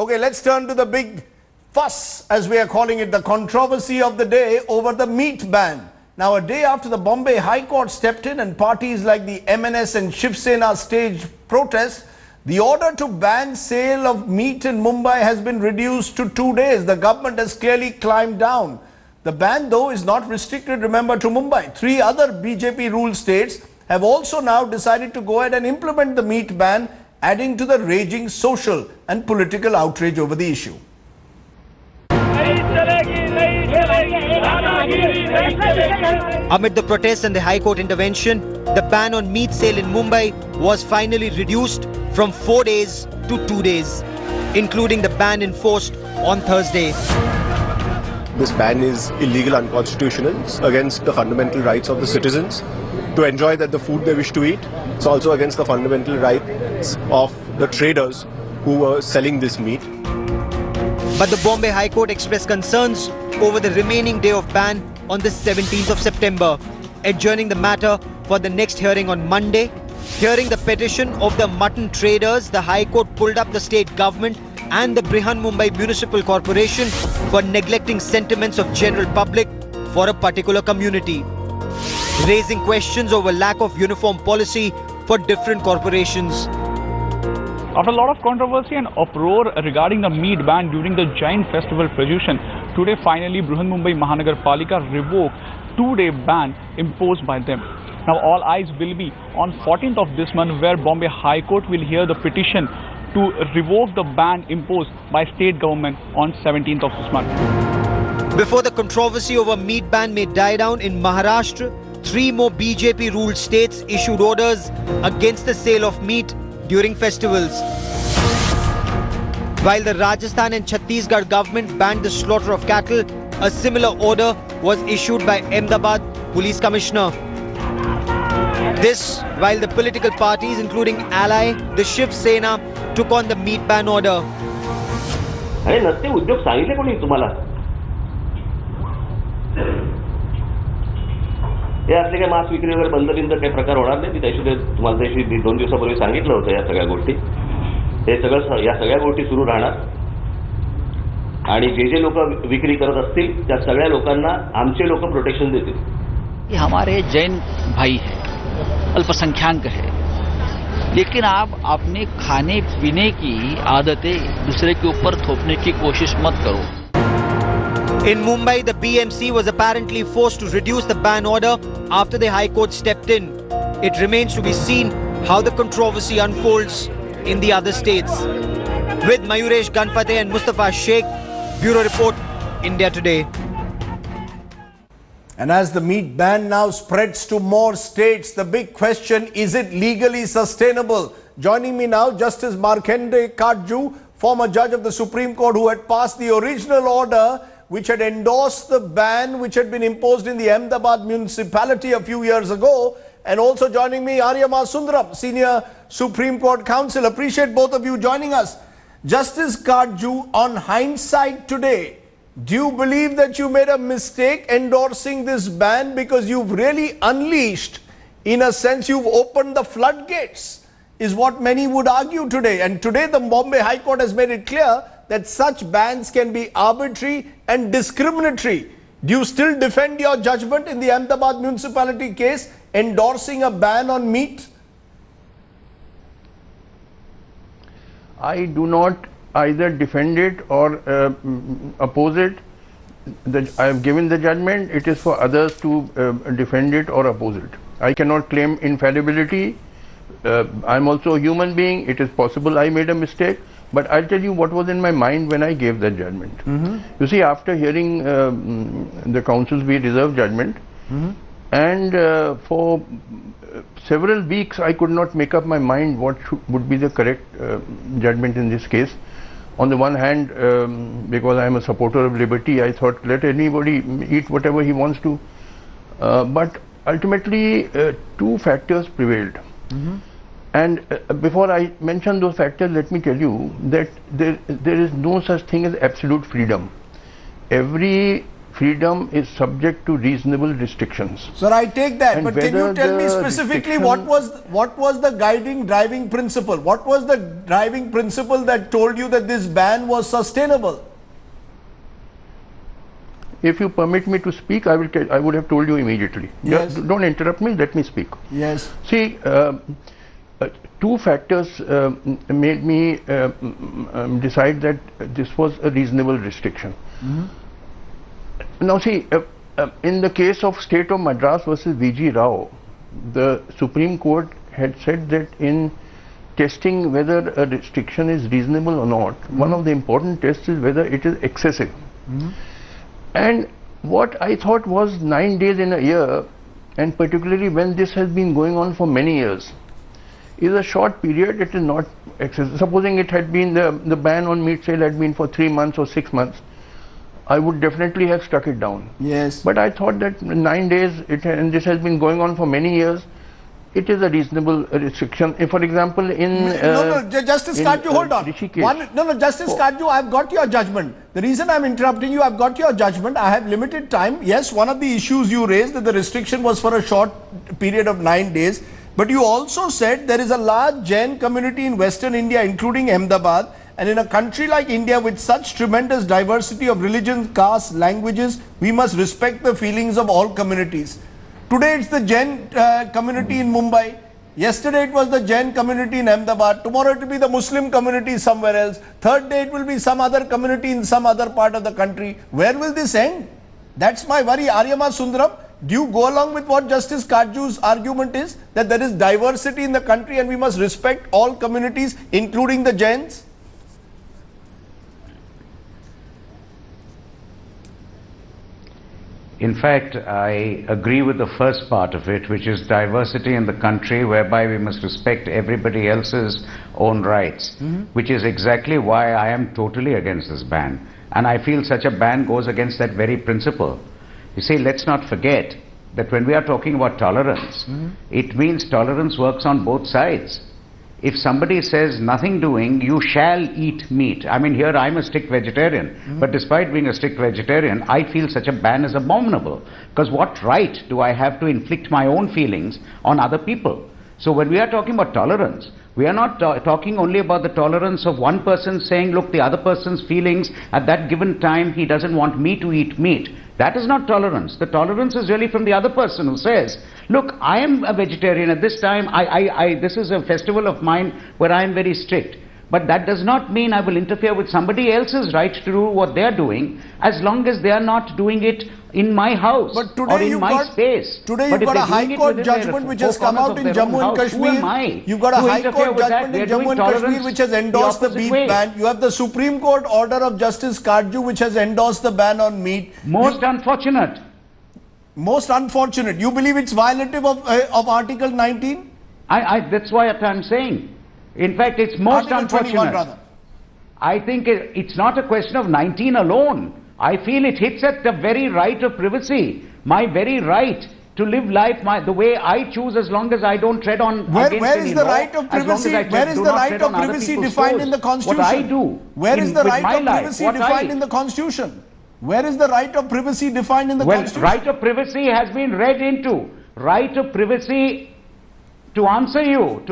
Okay, let's turn to the big fuss, as we are calling it, the controversy of the day over the meat ban. Now, a day after the Bombay High Court stepped in and parties like the MNS and Shiv Sena staged protests, the order to ban sale of meat in Mumbai has been reduced to 2 days. The government has clearly climbed down. The ban, though, is not restricted, remember, to Mumbai. 3 other BJP-ruled states have also now decided to go ahead and implement the meat ban, adding to the raging social and political outrage over the issue. Amid the protests and the High Court intervention, the ban on meat sale in Mumbai was finally reduced from 4 days to 2 days, including the ban enforced on Thursday. This ban is illegal, unconstitutional. It's against the fundamental rights of the citizens to enjoy the food they wish to eat. It's also against the fundamental rights of the traders who were selling this meat. But the Bombay High Court expressed concerns over the remaining day of ban on the 17th of September, adjourning the matter for the next hearing on Monday. Hearing the petition of the mutton traders, the High Court pulled up the state government and the Brihan Mumbai Municipal Corporation for neglecting sentiments of general public for a particular community, raising questions over lack of uniform policy for different corporations. After a lot of controversy and uproar regarding the meat ban during the Jain festival procession, today finally Brihan Mumbai Mahanagar Palika revoked 2-day ban imposed by them. Now all eyes will be on 14th of this month, where Bombay High Court will hear the petition to revoke the ban imposed by state government on 17th of this month. Before the controversy over meat ban may die down in Maharashtra, 3 more BJP-ruled states issued orders against the sale of meat during festivals. While the Rajasthan and Chhattisgarh government banned the slaughter of cattle, a similar order was issued by Ahmedabad Police Commissioner. This while the political parties, including ally the Shiv Sena, took on the meat ban order. अरे नसते उद्योग सांगितले कोणी तुम्हाला? हे असले काय मांस विक्री वगैरे बंद काही प्रकार होणार नाही. त्याशी तुम्हाला त्याशी 2 दिवसापूर्वी सांगितलं होतं या सगळ्या गोष्टी. हे सगळं या सगळ्या गोष्टी सुरू राहणार आणि जे लोक विक्री करत असतील त्या सगळ्या लोकांना आमचे लोक प्रोटेक्शन देतील. ये हमारे जैन भाई है, अल्पसंख्याक है, लेकिन आप अपने खाने पीने की आदतें दूसरे के ऊपर थोपने की कोशिश मत करो. In Mumbai, the BMC was apparently forced to reduce the ban order after the High Court stepped in. It remains to be seen how the controversy unfolds in the other states. With Mayuresh Ganpate and Mustafa Sheikh, Bureau Report, India Today. And as the meat ban now spreads to more states, the big question, is it legally sustainable? Joining me now, Justice Markende Katju, former judge of the Supreme Court who had passed the original order which had endorsed the ban which had been imposed in the Ahmedabad municipality a few years ago. And also joining me, Aryama Sundaram, senior Supreme Court counsel. Appreciate both of you joining us. Justice Katju, on hindsight today, do you believe that you made a mistake endorsing this ban, because you've really unleashed, in a sense, you've opened the floodgates, is what many would argue today. And today the Bombay High Court has made it clear that such bans can be arbitrary and discriminatory. Do you still defend your judgment in the Ahmedabad municipality case, endorsing a ban on meat? I do not either defend it or oppose it. I have given the judgment. It is for others to defend it or oppose it. I cannot claim infallibility. I am also a human being. It is possible I made a mistake, but I'll tell you what was in my mind when I gave that judgment. You see, after hearing the counsel's we reserve judgment, and for several weeks I could not make up my mind what would be the correct judgment in this case. On the one hand, because I am a supporter of liberty, I thought let anybody eat whatever he wants to. But ultimately, 2 factors prevailed. And before I mention those factors, let me tell you that there is no such thing as absolute freedom. Every freedom is subject to reasonable restrictions. Sir, I take that, And but can you tell me specifically what was the driving principle? What was the driving principle that told you that this ban was sustainable? If you permit me to speak, I would have told you immediately. Yes. Don't interrupt me, let me speak. Yes. See, two factors made me decide that this was a reasonable restriction. Now see, in the case of State of Madras versus V.G. Rao, the Supreme Court had said that in testing whether a restriction is reasonable or not, one of the important tests is whether it is excessive. And what I thought was 9 days in a year, and particularly when this has been going on for many years, is a short period. It is not excessive. Supposing it had been the ban on meat sale had been for 3 months or 6 months, I would definitely have struck it down. Yes. But I thought that 9 days, and this has been going on for many years, it is a reasonable restriction. If, for example, in Justice Kajju, hold on. Justice Kajju, I've got your judgment. The reason I'm interrupting you, I've got your judgment. I have limited time. Yes, one of the issues you raised that the restriction was for a short period of 9 days. But you also said there is a large Jain community in Western India, including Ahmedabad. And in a country like India with such tremendous diversity of religions, castes, languages, we must respect the feelings of all communities. Today it's the Jain community in Mumbai. Yesterday it was the Jain community in Ahmedabad. Tomorrow it will be the Muslim community somewhere else. Third day it will be some other community in some other part of the country. Where will this end? That's my worry. Aryama Sundaram, do you go along with what Justice Kajju's argument is? That there is diversity in the country and we must respect all communities, including the Jains? In fact, I agree with the first part of it, which is diversity in the country, whereby we must respect everybody else's own rights, which is exactly why I am totally against this ban. And I feel such a ban goes against that very principle. You see, let's not forget that when we are talking about tolerance, it means tolerance works on both sides. If somebody says nothing doing, you shall eat meat. I mean, here I'm a strict vegetarian, but despite being a strict vegetarian, I feel such a ban is abominable. Because what right do I have to inflict my own feelings on other people? So when we are talking about tolerance, we are not talking only about the tolerance of one person saying, look, the other person's feelings at that given time, he doesn't want me to eat meat. That is not tolerance. The tolerance is really from the other person who says, look, I am a vegetarian at this time. This is a festival of mine where I am very strict. But that does not mean I will interfere with somebody else's right to do what they are doing, as long as they are not doing it in my house or in my space. Today you've got a High Court judgment which has come out in Jammu and Kashmir. You've got a High Court judgment in Jammu and Kashmir which has endorsed the beef ban. You have the Supreme Court order of Justice Kajju which has endorsed the ban on meat. Most unfortunate. Most unfortunate. You believe it's violative of Article 19? That's why I'm saying. In fact, it's most unfortunate. I think it's not a question of 19 alone. I feel it hits at the very right of privacy, my very right to live life the way I choose, as long as I don't tread on against any law. Where is the right of privacy? Where is the right of privacy defined in the Constitution? What I do. Where is the right of privacy defined in the Constitution? Where is the right of privacy defined in the Constitution? Well, right of privacy has been read into. Right of privacy. To answer you,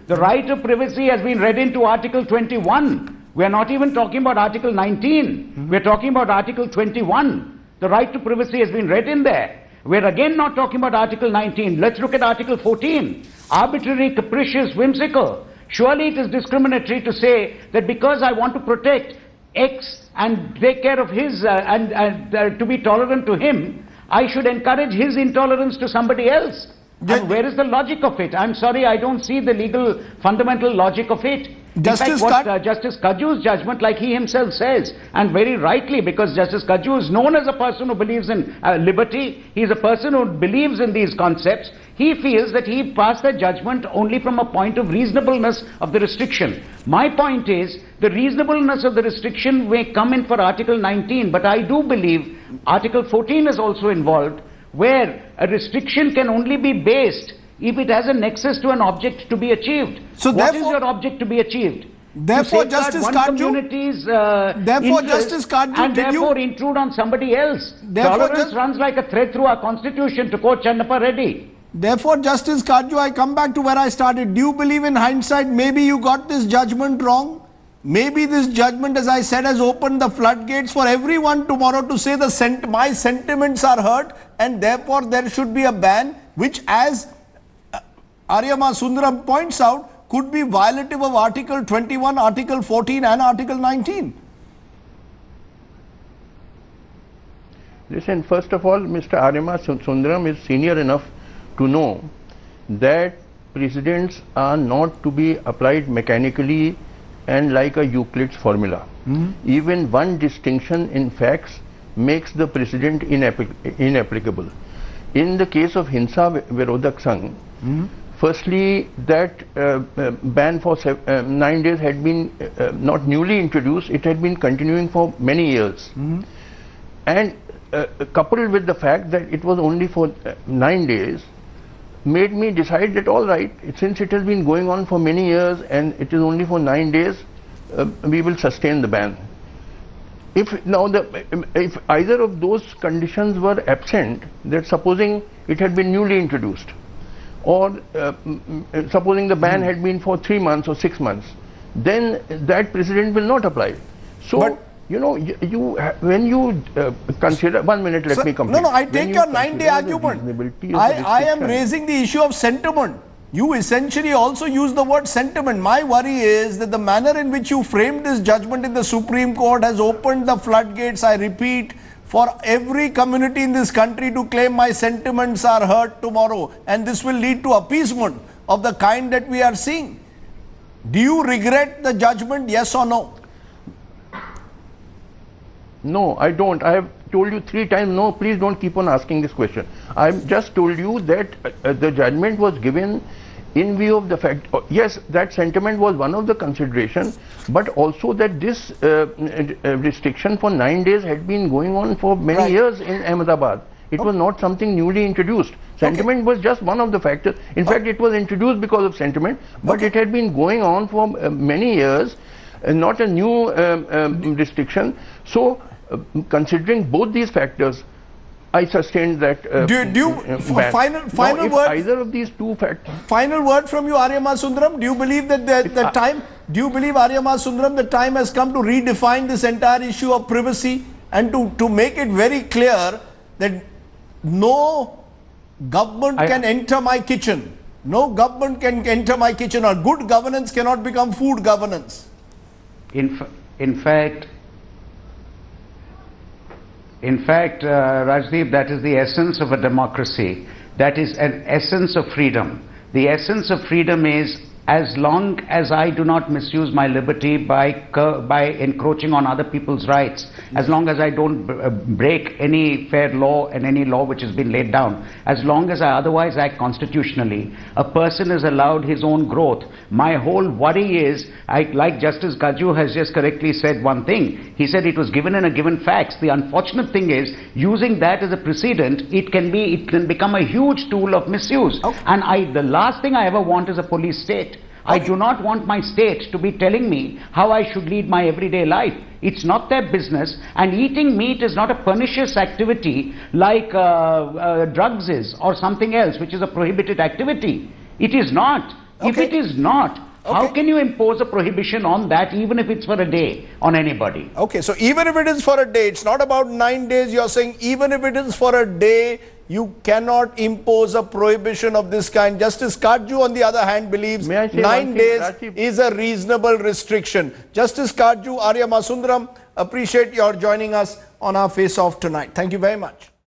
the right of privacy has been read into Article 21. We are not even talking about Article 19. We are talking about Article 21. The right to privacy has been read in there. We are again not talking about Article 19. Let's look at Article 14. Arbitrary, capricious, whimsical. Surely it is discriminatory to say that because I want to protect X and take care of his and to be tolerant to him, I should encourage his intolerance to somebody else. And where is the logic of it? I'm sorry, I don't see the legal fundamental logic of it. In fact, what Justice Kajju's judgment, like he himself says, and very rightly, because Justice Kajju is known as a person who believes in liberty, he is a person who believes in these concepts, he feels that he passed the judgment only from a point of reasonableness of the restriction. My point is, the reasonableness of the restriction may come in for Article 19, but I do believe Article 14 is also involved, where a restriction can only be based if it has a nexus to an object to be achieved. So what is your object to be achieved? Therefore, Justice Karju, and therefore intrude on somebody else. Tolerance runs like a thread through our constitution, to quote Channappa Reddy. Therefore, Justice Karju, I come back to where I started. Do you believe in hindsight, maybe you got this judgment wrong? Maybe this judgment, as I said, has opened the floodgates for everyone tomorrow to say my sentiments are hurt and therefore there should be a ban, which, as Aryama Sundaram points out, could be violative of Article 21, Article 14 and Article 19. Listen, first of all, Mr. Aryama Sundaram is senior enough to know that precedents are not to be applied mechanically and like a Euclid's formula. Even one distinction in facts makes the precedent inapplicable. In the case of Hinsa Virodhak Sangh, firstly, that ban for 9 days had been not newly introduced, it had been continuing for many years. And coupled with the fact that it was only for 9 days, made me decide that all right, since it has been going on for many years and it is only for 9 days, we will sustain the ban. If either of those conditions were absent, that supposing it had been newly introduced, or supposing the ban had been for 3 months or 6 months, then that precedent will not apply. So, but you know, when you consider, 1 minute, let me complete. No, I take your 9-day argument. I am raising the issue of sentiment. You essentially also use the word sentiment. My worry is that the manner in which you framed this judgment in the Supreme Court has opened the floodgates, I repeat, for every community in this country to claim my sentiments are hurt tomorrow, and this will lead to appeasement of the kind that we are seeing. Do you regret the judgment, yes or no? No, I don't. I have told you 3 times, no, please don't keep on asking this question. I have just told you that the judgment was given in view of the fact, yes, that sentiment was one of the considerations, but also that this restriction for 9 days had been going on for many years in Ahmedabad. It was not something newly introduced. Sentiment was just one of the factors. In fact, it was introduced because of sentiment, but it had been going on for many years, not a new restriction. So, considering both these factors, I sustained that final word, either of these two factors. Final word from you, Aryama Sundaram. Do you believe that the time? Do you believe, Aryama Sundaram, the time has come to redefine this entire issue of privacy and to make it very clear that no government can enter my kitchen. No government can enter my kitchen, or good governance cannot become food governance. In fact, Rajdeep, that is the essence of a democracy. That is an essence of freedom. The essence of freedom is, as long as I do not misuse my liberty by encroaching on other people's rights, as long as I don't break any fair law and any law which has been laid down, as long as I otherwise act constitutionally, a person is allowed his own growth. My whole worry is, like Justice Gaju has just correctly said one thing, he said it was given in a given facts. The unfortunate thing is, using that as a precedent, it can become a huge tool of misuse. And the last thing I ever want is a police state. I do not want my state to be telling me how I should lead my everyday life. It's not their business, and eating meat is not a pernicious activity like drugs is, or something else which is a prohibited activity. It is not. If it is not, how can you impose a prohibition on that, even if it's for a day, on anybody? Okay, so even if it is for a day, it's not about 9 days, you're saying even if it is for a day, you cannot impose a prohibition of this kind. Justice Karju, on the other hand, believes 9 days is a reasonable restriction. Justice Karju, Aryama Sundaram, appreciate your joining us on our Face Off tonight. Thank you very much.